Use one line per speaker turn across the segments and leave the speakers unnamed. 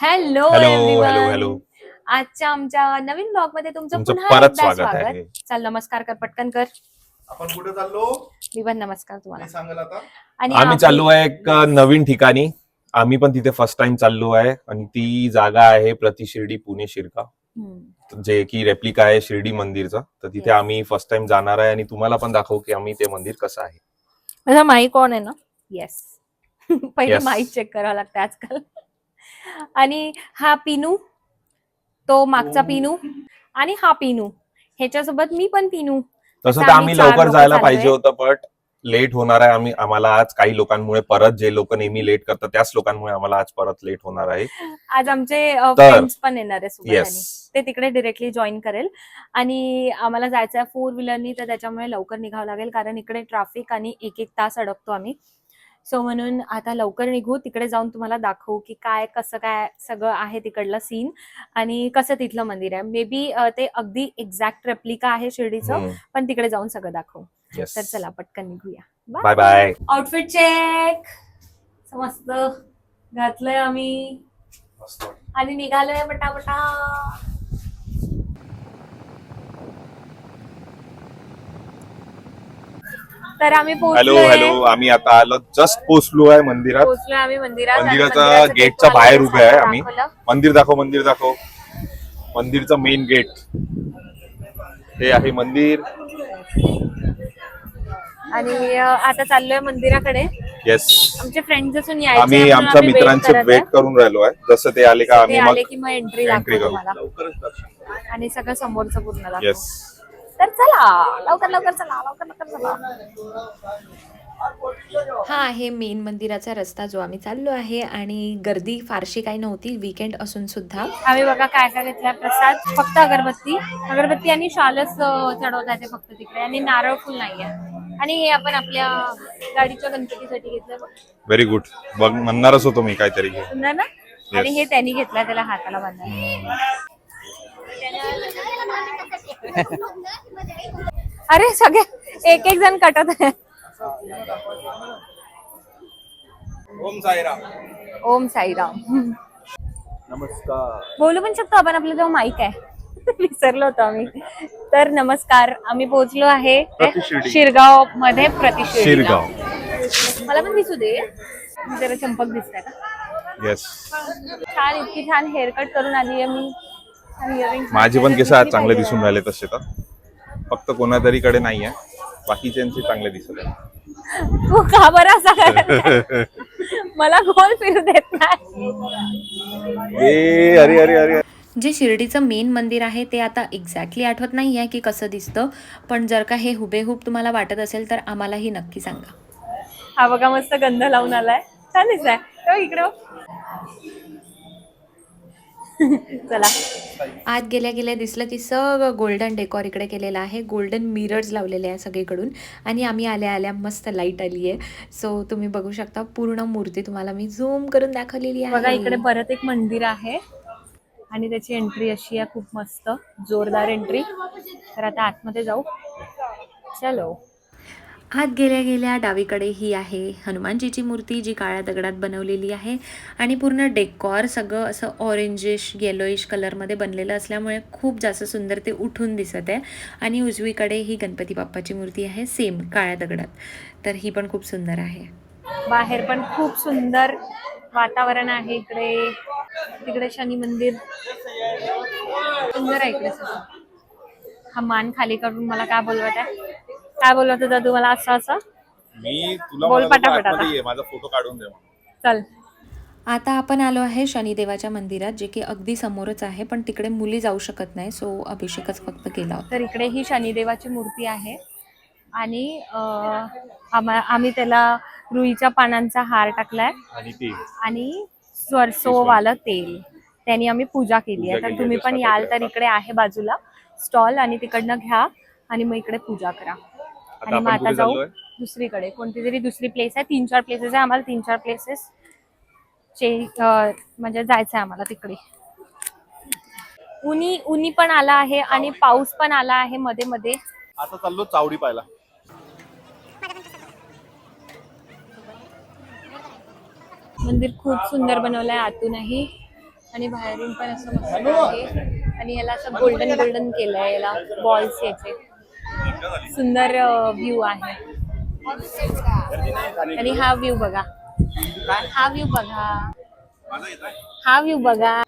Hello
hello hello hello.
Everyone. आजच्या आमच्या नवीन blog मध्ये तुमचं
तुमचं
पुन्हा
परत
एकदा
स्वागत
स्वागत.
आहे.
चल नमस्कार कर, पटकन कर.
आपण कुठे चाललो
विवन नमस्कार तुम्हाला.
मी सांगाल आता.
आणि
आम्ही चाललो आहे एक नवीन ठिकाणी. आम्ही पण तिथे फर्स्ट टाइम चाललो आहे आणि ती जागा आहे प्रति शिर्डी पुणे शिरका, जे की रेप्लिका आहे शिर्डी मंदिरचा. तर तिथे आम्ही फर्स्ट टाइम जाणार आहे आणि तुम्हाला पण दाखवू की आम्ही ते मंदिर कसं आहे.
माझा माईक ऑन आहे ना? येस. पहिले
Yes.
माईक चेक करावं लागतं आजकाल. आणि हा पिनू, तो मागचा पिनू आणि हा पिनू, ह्याच्यासोबत मी पण पिनू.
तसं
असं
तर आम्ही
4
लवकर
लोकं
जायला
चाललोय.
पाहिजे होतं, बट लेट होणार आहे. आम्हाला आज काही लोकांमुळे, परत जे लोक नेहमी लेट करतात त्याच लोकांमुळे आम्हाला आज परत लेट होणार आहे.
आज आमचे
तर
फ्रेंड्स पण येणार आहे सोबत
येस,
आणि ते तिकडे डिरेक्टली जॉईन करेल. आणि आम्हाला जायचं आहे 4 व्हीलरनी, तर त्याच्यामुळे लवकर निघावं लागेल कारण इकडे ट्रॅफिक आणि 1-1 तास अडकतो आम्ही. सो म्हणून आता लवकर निघू, तिकडे जाऊन तुम्हाला दाखवू की काय कसं काय सगळं आहे तिकडलं सीन आणि कसं तिथलं मंदिर आहे. मे बी ते अगदी एक्झॅक्ट रेप्लिका आहे शिर्डीचं, पण तिकडे जाऊन सगळं दाखवू. तर चला पटकन निघूया.
Bye bye.
Outfit check. मस्त घातलंय आम्ही आणि निघालोय पटापटा. तर आम्ही
हॅलो हॅलो. आम्ही आता आलो, जस्ट पोहोचलो आहे मंदिरात.
पोहोचलोय आम्ही मंदिरात.
मंदिराच्या गेटच्या बाहेर उभे आहे आम्ही. मंदिर दाखव, मंदिर दाखव. मंदिरचं मेन गेट हे आहे मंदिर.
आणि आता चाललोय मंदिराकडे.
येस,
आमचे फ्रेंड्स असून यायचे,
आम्ही आमच्या मित्रांचे वेट करून राहिलो आहे. जसं ते आले का आम्ही
आले की मग एंट्री
एंट्री
दाखवू
करू.
तुम्हाला आणि सगळं समोरचं पूर्ण दाखवू.
येस.
तर चला लवकर लवकर चला, लवकर लवकर चला. हा आहे मेन मंदिराचा रस्ता जो आम्ही चाललो आहे आणि गर्दी फारशी काही नव्हती, वीकेंड असून सुद्धा. आम्ही बघा काय काय घेतला प्रसाद. फक्त अगरबत्ती आणि शालच चढवता येते फक्त तिकडे, आणि नारळ फुल नाहीये. आणि हे आपण आपल्या गाडीच्या गणपतीसाठी घेतलं.
Very good. बघ, म्हणणारच होतो मी काहीतरी घे.
सुंदर ना. आणि हे त्यांनी घेतलं, त्याला हाताला बांधलं. अरे सगळे एक एक जण कटत आहे.
ओम साईराम.
ओम साईराम.
नमस्कार.
बोलू पण शकतो आपण, आपला जो माईक आहे. विसरलो होतो आम्ही. तर नमस्कार, आम्ही पोहोचलो आहे शिरगाव मध्ये.
शिरगाव.
मला पण दिसू दे जरा, चंपक दिसतंय का?
येस.
छान, इतकी छान हेअरकट करून आली आहे मी.
माझे पण केस आज चांगले दिसून राहिले तसे, तर फक्त कोणातरी कडे नाही आहे, बाकीच्यांचे चांगले दिसत आहे.
तू का बरं असा करत? मला गोल फिरू देत नाही.
अरे अरे अरे.
जे शिर्डीचं मेन मंदिर आहे ते आता एक्झॅक्टली आठवत नाही आहे की कसं दिसतं, पण जर का हे हुबेहूब तुम्हाला वाटत असेल तर आम्हालाही नक्की सांगा.
हा बघा मस्त गंध लावून आलाय, छान दिसतंय. इकडं चला.
आत गेल्या गेल्या दिसलं की सगळं गोल्डन डेकॉर इकडे केलेलं आहे. गोल्डन मिरर्स लावलेले आहे सगळीकडून आणि आम्ही आल्या आल्या मस्त लाईट आली आहे. सो तुम्ही बघू शकता पूर्ण मूर्ती तुम्हाला मी झूम करून दाखवलेली आहे.
बघा इकडे परत एक मंदिर आहे आणि त्याची एंट्री अशी आहे, खूप मस्त जोरदार एंट्री. तर आता आतमध्ये जाऊ. चलो.
आत गेल्या गेल्या डावीकडे ही आहे हनुमानजीची मूर्ती, जी काळ्या दगडात बनवलेली आहे आणि पूर्ण डेकॉर सगळं असं ऑरेंजिश येलोइश कलरमध्ये बनलेलं असल्यामुळे खूप जास्त सुंदर ते उठून दिसत आहे. आणि उजवीकडे ही गणपती बाप्पाची मूर्ती आहे, सेम काळ्या दगडात. तर ही पण खूप सुंदर आहे.
बाहेर पण खूप सुंदर वातावरण आहे इकडे. तिकडे शनी मंदिर सुंदर आहे इकडे सगळं. हा मान खाली करून मला काय बोलवत आहे? काय बोलवत होता तू मला? असं
मी तुला
बोल पटापट आता.
माझा फोटो काढून दे.
चल.
आता आपण आलो आहे शनिदेवाच्या मंदिरात, जे की अगदी समोरच आहे, पण तिकडे मुली जाऊ शकत नाही, सो अभिषेकच फक्त केला होता.
तर इकडे ही शनिदेवाची मूर्ती आहे आणि आम्ही त्याला रुईच्या पानांचा हार टाकलाय आणि सरसोवालं तेल, त्यांनी आम्ही पूजा केली आहे. तर तुम्ही पण याल तर इकडे आहे बाजूला स्टॉल, आणि तिकडनं घ्या आणि मग इकडे पूजा करा. आणि मग आता जाऊ दुसरीकडे, कोणती तरी दुसरी प्लेस आहे. 3-4 प्लेसेस आहे, आम्हाला 3-4 प्लेसेस म्हणजे जायचं आहे आम्हाला तिकडे. उनी पण आला आहे आणि पाऊस पण आला आहे मध्ये मध्ये.
आता चाललो चावडी पाहायला.
मंदिर खूप सुंदर बनवलंय आतूनही. आणि बाहेरून पण असं मस्त आहे आणि याला असं गोल्डन गोल्डन केलंय, याला बॉल्स याचे सुंदर व्ह्यू आहे. आणि हा व्ह्यू बघा, हा व्ह्यू बघा, हा व्ह्यू बघा.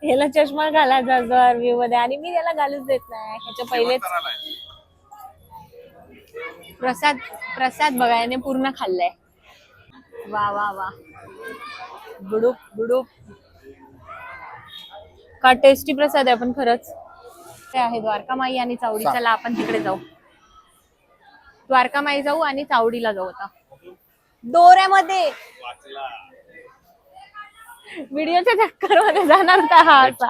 ह्याला चष्मा घालायचा असतो व्ह्यू मध्ये आणि मी याला घालूच देत नाही. ह्याच्या पहिलेच प्रसाद प्रसाद बघा, याने पूर्ण खाल्लाय. वा वा वा, बुडूप बुडूप. का टेस्टी प्रसाद आहे पण खरंच. ते आहे द्वारकामाई आणि चावडी. चला आपण तिकडे जाऊ. द्वारकामाई जाऊ आणि चावडीला जाऊ आता दोऱ्यामध्ये. व्हिडिओच्या चक्कर मध्ये जाणार का हा असा?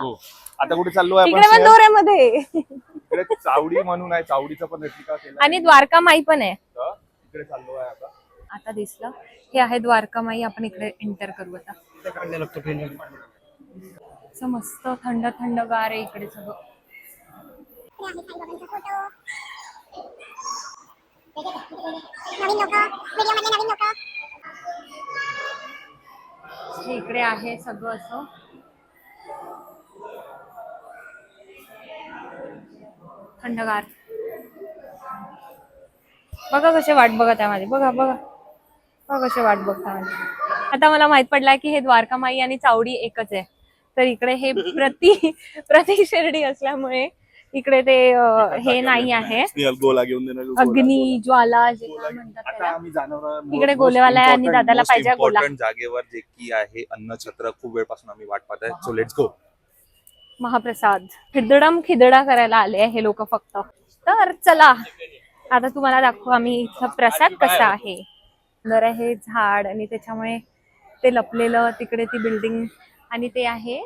आता कुठे चाललो आहे
तिकडे पण दोऱ्यामध्ये.
इकडे चावडी म्हणून आहे, चावडीचा पण रेप्लिका केला
आणि द्वारकामाई पण आहे.
इकडे चाललो आहे आता.
आता दिसलं हे आहे द्वारकामाई. आपण इकडे एंटर करू आता. असं मस्त थंड थंड गार आहे इकडे सगळं. इकडे आहे सगळं असं थंडगार. बघा कसे वाट बघत आहे माझी. बघा बघा बघा कसे वाट बघता माझी. आता मला माहित पडला की हे द्वारकामाई आणि चावडी एकच आहे. तर इकडे हे प्रति शिर्डी असल्यामुळे इकडे ते हे नाही आहे.
गोला घेऊन देणार.
अग्नी ज्वाला जे काय म्हणतात
आता
त्याला.
आम्ही जाणार
इकडे गोलेवाला आहे आणि दादाला पाहिजे गोला.
जागेवर जे की आहे अन्नछत्र. खूप वेळपासून आम्ही वाट पाहत आहे. So let's go.
महाप्रसाद खिदडम खिदडा करायला आले हे लोक फक्त. तर चला आता तुम्हाला दाखवू आम्ही इथं प्रसाद कसा आहे. सुंदर आहे झाड आणि त्याच्यामुळे ते लपलेलं तिकडे ती बिल्डिंग आणि ते आहे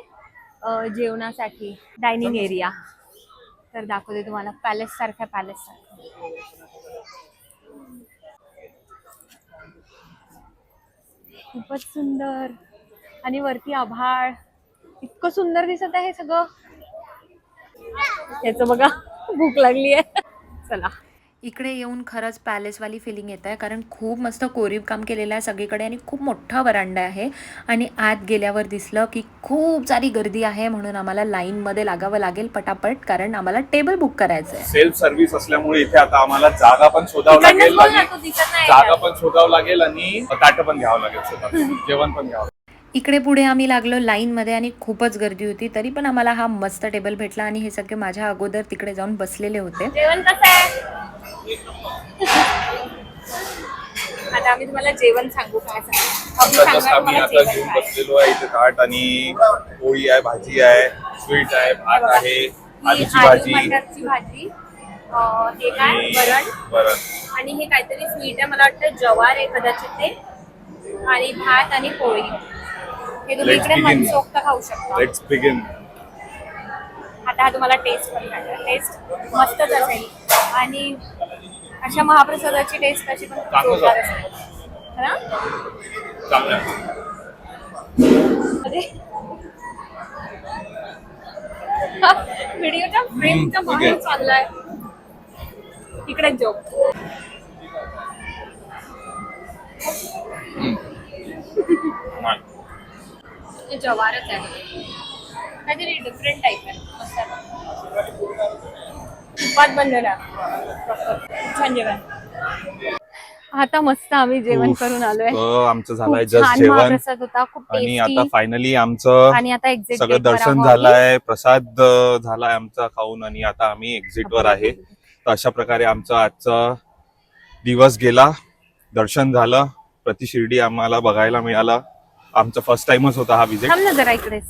जेवणासाठी डायनिंग एरिया. तर दाखवते तुम्हाला पॅलेस सारख्या पॅलेस सारखं. खूपच सुंदर आणि वरती आभाळ. इतकं सुंदर दिसत आहे सगळं. याचं बघा भूक लागली आहे. चला
इकडे येऊन खरंच पॅलेसवाली फिलिंग येत आहे, कारण खूप मस्त कोरीव काम केलेलं आहे सगळीकडे आणि खूप मोठा वरांडा आहे. आणि आत गेल्यावर दिसलं की खूप सारी गर्दी आहे, म्हणून आम्हाला लाईनमध्ये लागावं लागेल पटापट, कारण आम्हाला टेबल बुक करायचं आहे.
सेल्फ सर्व्हिस असल्यामुळे इथे आता आम्हाला जागा पण शोधावं लागेल आणि ताटं पण घ्यावं लागेल स्वतः. जेवण पण घ्यावं.
इकडे पुढे आम्ही लागलो लाईनमध्ये आणि खूपच गर्दी होती, तरी पण आम्हाला हा मस्त टेबल भेटला आणि हे सगळे माझ्या अगोदर तिकडे जाऊन बसलेले होते.
जेवण कसं आहे आता आम्ही तुम्हाला जेवण सांगू काय
आम्ही आता घेऊन बसलेलो आहे. इथे ताट आणि पोळी आहे, भाजी आहे, स्वीट आहे, भात आहे, आलूची भाजी,
मटरची भाजी, हे काय वरण आणि हे काहीतरी स्वीट आहे. मला वाटतं जवार आहे कदाचित ते. आणि भात आणि पोळी. हे तुम्ही इकडे मनसोक्त खाऊ शकता.
Let's begin.
आता हा तुम्हाला टेस्ट पण लागेल. टेस्ट मस्तच असेल आणि अशा महाप्रसादाची टेस्ट अशी पण जोरदार असेल. है ना? व्हिडिओच्या फ्रेमच्या बाहेर चाललाय. इकडे जो हे जवारच आहे. काहीतरी डिफरंट टाईप आहे. मस्त आहे. तुपात बनलेला छान जेवण. आता मस्त आम्ही जेवण करून आलोय.
आमचं झालंय जस्ट जेवण
महाप्रसाद होता खूप
आणि
टेस्टी.
आता फायनली आमचं
आणि आता एक्झिट
सगळं दर्शन झालंय, प्रसाद झालाय आमचा खाऊन आणि आता आम्ही एक्झिट वर आहे. तर अशा प्रकारे आमचा आजचा दिवस गेला. दर्शन झालं, प्रति शिर्डी आम्हाला बघायला मिळाला. आमचा फर्स्ट टाइमच होता हा विजिट.
थांब ना जरा इकडेच.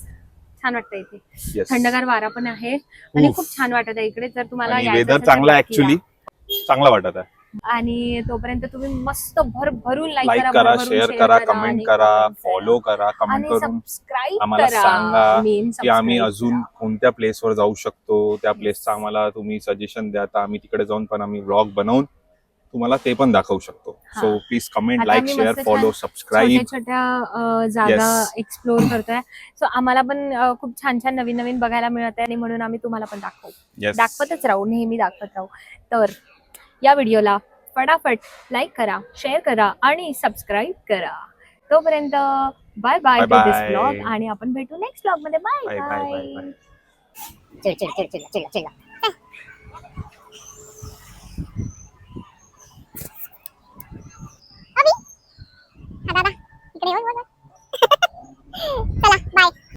छान वाटतं इथे.
Yes.
थंडगार वारा पण आहे आणि खूप छान वाटत आहे इकडे. जर तुम्हाला
आणि
यायचं
वेदर
असेल तर
चांगला
नक्की
ऍक्च्युली
या.
चांगला वाटत आहे.
आणि तोपर्यंत तुम्ही मस्त भरभरून
लाईक
लाईक
करा,
भरभरून
शेअर
share
करा,
आणि
कमेंट करा,
comment
फॉलो करा, कमेंट
आणि
करून
सबस्क्राईब
आम्हाला
करा.
सांगा
Main
की आम्ही
subscribe
अजून
करा.
कोणत्या प्लेसवर जाऊ शकतो. त्या प्लेसचा आम्हाला तुम्ही सजेशन द्या, तर आम्ही तिकडे जाऊन पण आम्ही व्लॉग बनवून तुम्हाला ते पण दाखवू शकतो.
हा.
सो प्लीज कमेंट,
आता
लाईक,
आम्ही
शेअर,
मस्त
फॉलो,
छान
सबस्क्राईब.
छोट्या जागा
Yes.
एक्सप्लोर करतोय. सो आम्हाला पण खूप छान छान नवीन नवीन बघायला मिळत आहे आणि म्हणून आम्ही तुम्हाला पण दाखवतच राहू, नेहमी दाखवत राहू. तर या व्हिडिओला फटाफट लाईक करा, शेअर करा आणि सबस्क्राईब करा. तोपर्यंत bye bye
Bye
to this
bye.
Blog आणि आपण भेटू नेक्स्ट ब्लॉग मध्ये. Bye
Bye, bye, bye,
bye.
bye.
Chill. अभी हा दादा इकडे येऊन बघ.